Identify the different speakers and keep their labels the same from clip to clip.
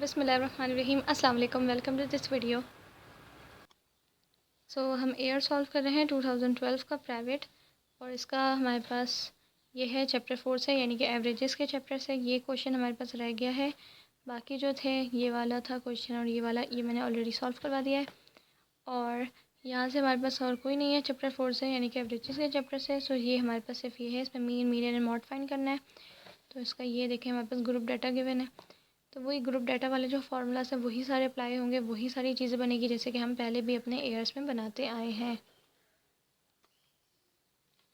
Speaker 1: बिस्मिल्लाहिर्रहमानिर्रहीम अस्सलाम वालेकुम। Welcome to this video. हम एयर सॉल्व कर रहे हैं 2012 का प्राइवेट, और इसका हमारे पास ये है चैप्टर 4 से, यानी कि एवरेजेस के चैप्टर से ये क्वेश्चन हमारे पास रह गया है। बाकी जो थे ये वाला था क्वेश्चन और ये वाला, ये मैंने ऑलरेडी सॉल्व करवा दिया है। और यहाँ से हमारे पास और कोई नहीं है चैप्टर 4 से, यानी कि एवरेजेस के चैप्टर से। सो ये हमारे पास सिर्फ ये है, इसमें mean, median and mod find करना है। तो इसका ये देखें, हमारे पास ग्रुप डाटा गिवन है, तो वही ग्रुप डाटा वाले जो फार्मूलाज हैं वही सारे अप्लाई होंगे, वही सारी चीज़ें बनेगी जैसे कि हम पहले भी अपने एयर्स में बनाते आए हैं।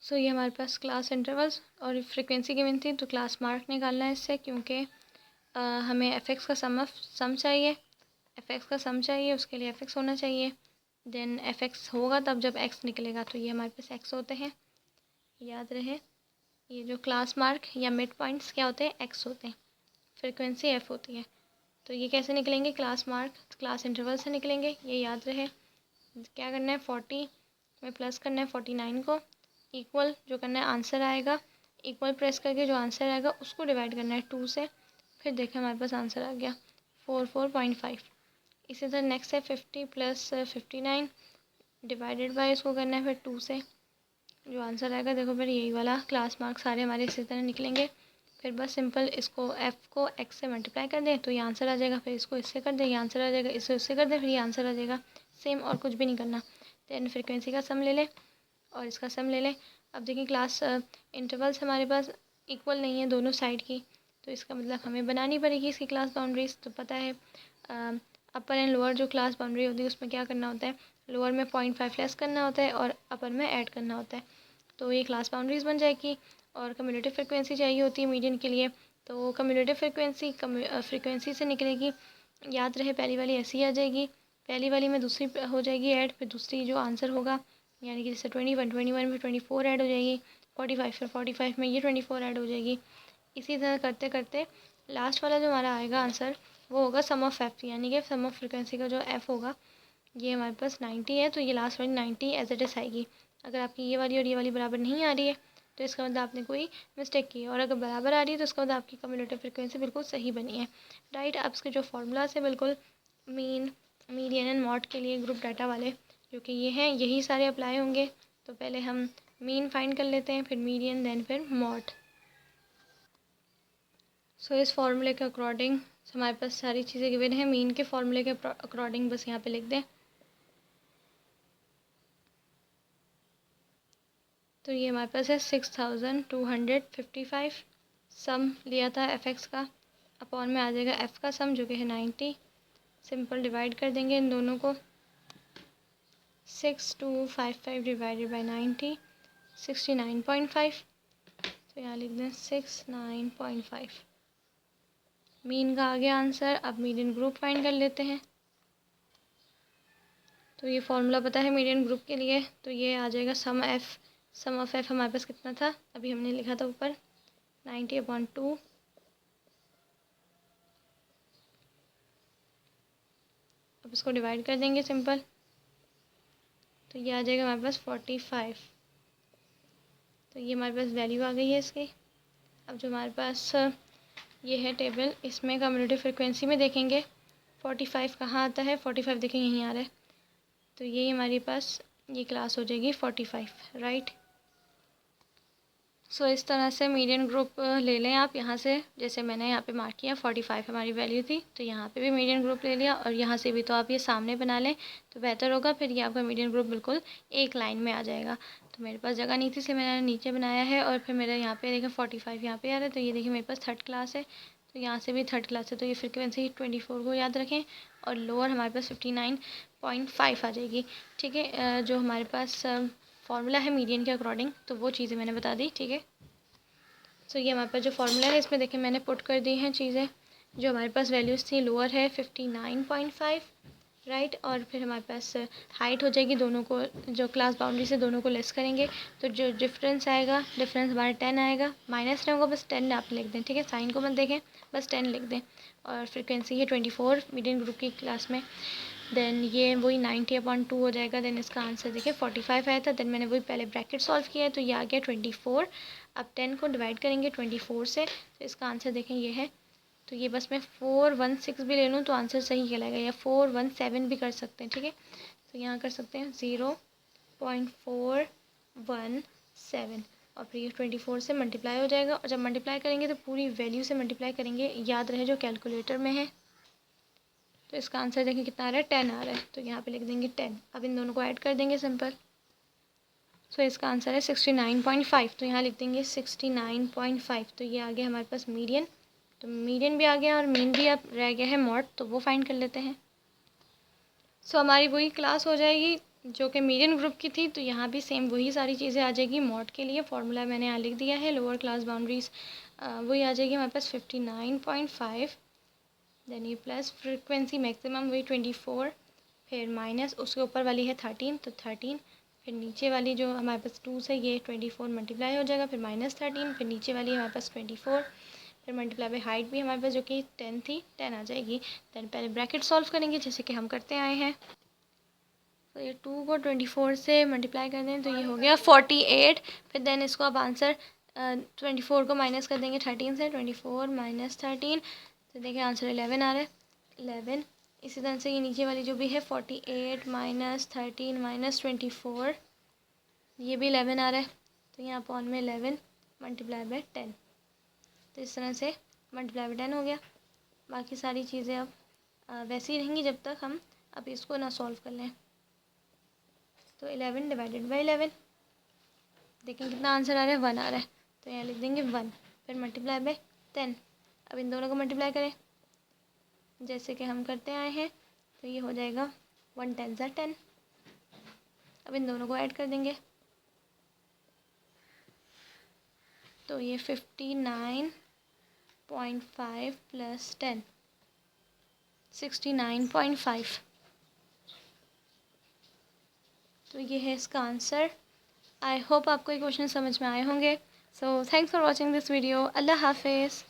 Speaker 1: ये हमारे पास क्लास इंटरवल्स और फ्रीक्वेंसी गिवन थी, तो क्लास मार्क निकालना है इससे, क्योंकि हमें एफ का सम चाहिए, एफ का सम चाहिए, उसके लिए एफ होना चाहिए। देन एफ होगा तब जब एक्स निकलेगा, तो ये हमारे पास एक्स होते हैं, याद रहे। ये जो क्लास मार्क या मिड पॉइंट्स क्या होते हैं, एक्स होते हैं। फ्रीक्वेंसी एफ़ होती है। तो ये कैसे निकलेंगे, क्लास मार्क क्लास इंटरवल से निकलेंगे, ये याद रहे। क्या करना है, 40 में प्लस करना है 49 को, इक्वल जो करना है आंसर आएगा, इक्वल प्रेस करके जो आंसर आएगा उसको डिवाइड करना है 2 से। फिर देखें हमारे पास आंसर आ गया 44.5। इसी तरह नेक्स्ट है 50 प्लस 59 डिवाइडेड बाय, इसको करना है फिर 2 से, जो आंसर आएगा देखो फिर यही वाला क्लास मार्क सारे हमारे इसी तरह निकलेंगे। फिर बस सिंपल इसको एफ़ को एक्स से मल्टीप्लाई कर दें तो ये आंसर आ जाएगा, फिर इसको इससे कर दें ये आंसर आ जाएगा, इससे कर दें फिर ये आंसर आ जाएगा। सेम, और कुछ भी नहीं करना। देन फ्रीक्वेंसी का सम ले लें और इसका सम ले लें। अब देखिए क्लास इंटरवल्स हमारे पास इक्वल नहीं है दोनों साइड की, तो इसका मतलब हमें बनानी पड़ेगी इसकी क्लास बाउंड्रीज। तो पता है अपर एंड लोअर जो क्लास बाउंड्री होती है उसमें क्या करना होता है, लोअर में 0.5 लेस करना होता है और अपर में ऐड करना होता है। तो ये क्लास बाउंड्रीज बन जाएगी। और कम्यूटेटिव फ्रिक्वेंसी चाहिए होती है मीडियन के लिए, तो कम्यूटेटिव फ्रिक्वेंसी फ्रिक्वेंसी से निकलेगी, याद रहे पहली वाली ऐसी आ जाएगी, पहली वाली में दूसरी हो जाएगी ऐड, फिर दूसरी जो आंसर होगा यानी कि जैसे 21 में 24 ऐड हो जाएगी, 45 फिर 45 में ये 24 ऐड हो जाएगी। इसी तरह करते करते लास्ट वाला जो हमारा आएगा आंसर वो होगा सम ऑफ एफ़, यानी कि सम ऑफ फ्रिक्वेंसी का जो एफ़ होगा ये हमारे पास 90 है, तो ये लास्ट वाली 90 एज इट इज़ आएगी। अगर आपकी ये वाली और ये वाली बराबर नहीं आ रही है तो इसका मतलब आपने कोई मिस्टेक की है, और अगर बराबर आ रही है तो इसका मतलब आपकी कम्यूटेटिव फ्रिक्वेंसी बिल्कुल सही बनी है, राइट। अब इसके जो फार्मूलाज है बिल्कुल मीन, मीडियन एंड मॉड के लिए ग्रुप डाटा वाले जो कि ये हैं, यही सारे अप्लाई होंगे। तो पहले हम मीन फाइंड कर लेते हैं, फिर मीडियन, देन फिर मॉड। इस फार्मूले के अकॉर्डिंग हमारे पास सारी चीज़ें गिवन हैं। मीन के फार्मूले के अकॉर्डिंग बस यहाँ पे लिख दें, तो ये हमारे पास है 6255। सम लिया था एफ का, अपॉन में आ जाएगा एफ़ का सम जो कि है 90। सिंपल डिवाइड कर देंगे इन दोनों को, 6255 डिवाइडेड बाई 90 69.5। तो यहाँ लिख दें 69.5। मीन का आ गया आंसर। अब मीडियन ग्रुप फाइंड कर लेते हैं। तो ये फार्मूला पता है मीडियन ग्रुप के लिए, तो ये आ जाएगा सम ऑफ एफ़ हमारे पास कितना था, अभी हमने लिखा था ऊपर 90/2। अब इसको डिवाइड कर देंगे सिंपल, तो ये आ जाएगा हमारे पास 45। तो ये हमारे पास वैल्यू आ गई है इसकी। अब जो हमारे पास ये है टेबल, इसमें कम्यूटेटिव फ्रिक्वेंसी में देखेंगे 45 कहाँ आता है, 45 देखेंगे यहीं आ रहा है, तो यही हमारे पास ये क्लास हो जाएगी 45, राइट। इस तरह से मीडियन ग्रुप ले लें आप यहाँ से, जैसे मैंने यहाँ पे मार्क किया 45 हमारी वैल्यू थी, तो यहाँ पे भी मीडियन ग्रुप ले लिया, और यहाँ से भी तो आप ये सामने बना लें तो बेहतर होगा, फिर ये आपका मीडियन ग्रुप बिल्कुल एक लाइन में आ जाएगा। तो मेरे पास जगह नहीं थी इसलिए मैंने नीचे बनाया है, और फिर मेरा यहाँ पे देखें 45 यहाँ पे आ रहा है, तो ये देखिए मेरे पास थर्ड क्लास है, तो यहाँ से भी थर्ड क्लास है, तो ये फ्रिक्वेंसी 24 को याद रखें, और लोअर हमारे पास 59.5 आ जाएगी, ठीक है। जो हमारे पास फार्मूला है मीडियन के अकॉर्डिंग, तो वो चीज़ें मैंने बता दी, ठीक है। ये हमारे पास जो फार्मूला है इसमें देखिए मैंने पुट कर दी हैं चीज़ें, जो हमारे पास वैल्यूज़ थी लोअर है 59.5, राइट। और फिर हमारे पास हाइट हो जाएगी, दोनों को जो क्लास बाउंड्री से दोनों को लेस करेंगे तो जो डिफरेंस आएगा, डिफरेंस हमारा 10 आएगा, माइनस नहीं होगा, बस 10 आप लिख दें, ठीक है, साइन को मत देखें, बस 10 लिख दें। और फ्रिक्वेंसी है 24 मीडियन ग्रुप की क्लास में। देन ये वही 90/2 हो जाएगा। देन इसका आंसर देखिए 45 आया था, देन मैंने वही पहले ब्रैकेट सॉल्व किया है, तो ये आ गया 24। अब 10 को डिवाइड करेंगे 24 से, तो इसका आंसर देखें ये है तो ये बस मैं 416 भी ले लूँ तो आंसर सही कहलाएगा, या 417 भी कर सकते हैं, ठीक है। तो यहाँ कर सकते हैं 0.417 और फिर ये 24 से मल्टीप्लाई हो जाएगा, और जब मल्टीप्लाई करेंगे तो पूरी वैल्यू से मल्टीप्लाई करेंगे, याद रहे जो कैलकुलेटर में है। तो इसका आंसर देखिए कितना आ रहा है, 10 आ रहा है, तो यहाँ पे लिख देंगे 10। अब इन दोनों को ऐड कर देंगे सिंपल। सो इसका आंसर है 69.5, तो यहाँ लिख देंगे 69.5। तो ये आ गया हमारे पास मीडियन, तो मीडियन भी आ गया और मीन भी अब रह गया है मॉड, तो वो फाइंड कर लेते हैं। सो हमारी वही क्लास हो जाएगी जो कि मीडियन ग्रुप की थी, तो यहाँ भी सेम वही सारी चीज़ें आ जाएगी। मॉड के लिए फार्मूला मैंने यहाँ लिख दिया है, लोअर क्लास बाउंड्रीज वही आ जाएगी हमारे पास 59.5, देन ये प्लस फ्रिक्वेंसी मैक्सिमम वही 24, फिर माइनस उसके ऊपर वाली है 13, तो 13, फिर नीचे वाली जो हमारे पास 2 से ये 24 मल्टीप्लाई हो जाएगा, फिर -13, फिर नीचे वाली हमारे पास 24, फिर मल्टीप्लाई बाई हाइट भी हमारे पास जो कि 10 थी 10 आ जाएगी। देन पहले ब्रैकेट सॉल्व करेंगे जैसे कि हम करते आए हैं। तो ये 2 को 24 से मल्टीप्लाई कर दें तो ये हो गया 48, फिर देन इसको अब आंसर 24 को माइनस कर देंगे 13 से, 24 माइनस 13, तो देखिए आंसर 11 आ रहा है, 11। इसी तरह से ये नीचे वाली जो भी है 48 माइनस 13 माइनस 24, ये भी 11 आ रहा है, तो यहाँ अपॉन में 11 मल्टीप्लाई बाय 10, तो इस तरह से मल्टीप्लाई बाय 10 हो गया। बाकी सारी चीज़ें अब वैसे ही रहेंगी जब तक हम अब इसको ना सॉल्व कर लें। तो 11 डिवाइडेड बाई 11, देखें कितना आंसर आ रहा है, 1 आ रहा है, तो यहाँ लिख देंगे 1, फिर मल्टीप्लाई बाय 10। अब इन दोनों को मल्टीप्लाई करें जैसे कि हम करते आए हैं, तो ये हो जाएगा 1 10 ज़ा 10। अब इन दोनों को ऐड कर देंगे, तो ये 59.5 प्लस 10 69.5, तो ये है इसका आंसर। आई होप आपको ये क्वेश्चन समझ में आए होंगे। So thanks for watching this video. अल्लाह हाफिज़।